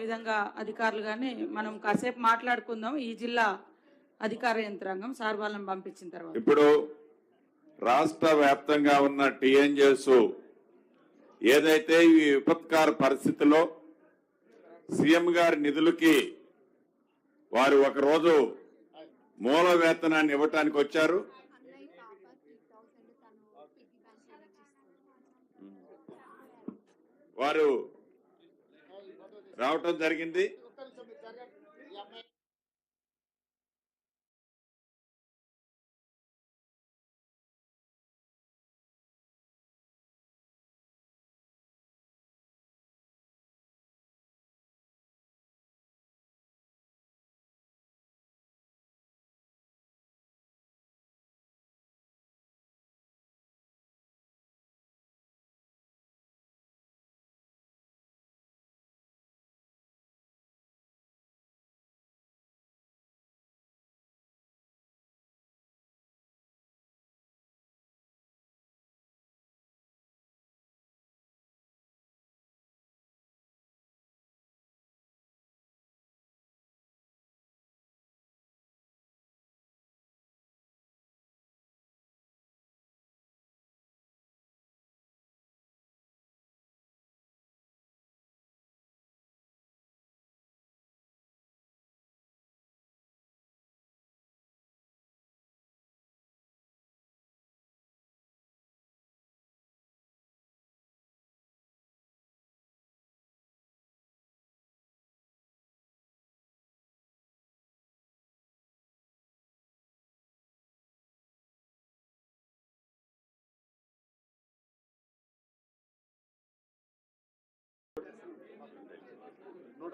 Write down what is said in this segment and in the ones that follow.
అదేవిధంగా అధికారులు కానీ మనం కాసేపు మాట్లాడుకుందాం. ఈ జిల్లా అధికార యంత్రాంగం సార్ వాళ్ళని పంపించిన తర్వాత ఇప్పుడు రాష్ట్ర వ్యాప్తంగా ఉన్న టీఎన్జిఓస్ ఏదైతే ఈ విపత్కార పరిస్థితిలో సీఎం గారి నిధులకి వారు ఒక రోజు మూల వేతనాన్ని ఇవ్వటానికి వచ్చారు. వారు రావటం జరిగింది.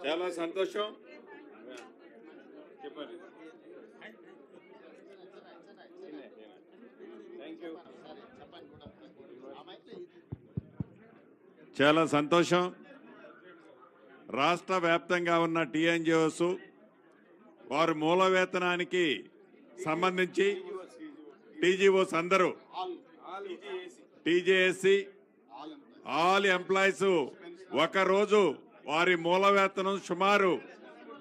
చాలా సంతోషం. చెప్పండి. చాలా సంతోషం. రాష్ట్ర వ్యాప్తంగా ఉన్న టీఎన్జిఓస్ వారు మూల వేతనానికి సంబంధించి టీజీఓస్ అందరూ టీజేఏసీ ఆల్ ఎంప్లాయీస్ ఒకరోజు వారి మూల వేతనం సుమారు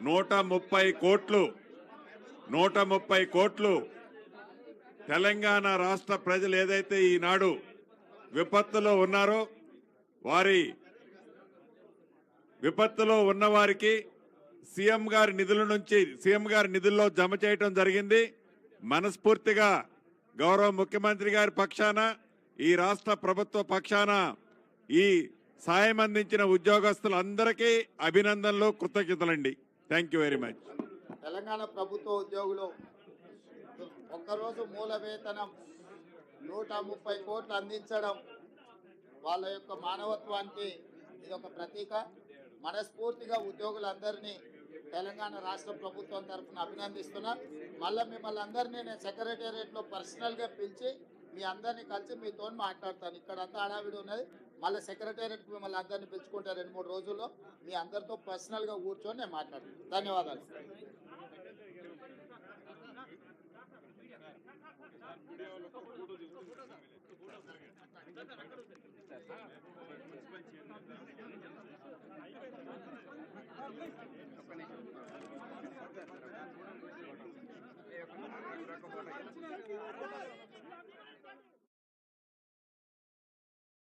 130 కోట్లు తెలంగాణ రాష్ట్ర ప్రజలు ఏదైతే ఈనాడు విపత్తులో ఉన్నారో వారి విపత్తులో ఉన్న వారికి సీఎం గారి నిధుల్లో జమ చేయటం జరిగింది. మనస్ఫూర్తిగా గౌరవ ముఖ్యమంత్రి గారి పక్షాన ఈ రాష్ట్ర ప్రభుత్వ పక్షాన ఈ సాయం అందించిన ఉద్యోగస్తులందరికీ అభినందనలు, కృతజ్ఞతలండి. Thank you very much. Telangana ప్రభుత్వ ఉద్యోగులు ఒక్కరోజు మూల వేతనం 130 కోట్లు అందించడం వాళ్ళ యొక్క మానవత్వానికి ఇది ఒక ప్రతీక. మనస్ఫూర్తిగా ఉద్యోగులందరినీ తెలంగాణ రాష్ట్ర ప్రభుత్వం తరఫున అభినందిస్తున్నా. మళ్ళీ మిమ్మల్ని అందరినీ నేను సెక్రటేరియట్లో పర్సనల్గా పిలిచి మీ అందరినీ కలిసి మీతో మాట్లాడతాను. ఇక్కడ అంతా హడావిడి ఉన్నది. మళ్ళీ సెక్రటేరియట్కి మిమ్మల్ని అందరినీ పిలుచుకుంటే 2-3 రోజుల్లో మీ అందరితో పర్సనల్గా కూర్చొని నేను మాట్లాడతాను. ధన్యవాదాలు. Gracias.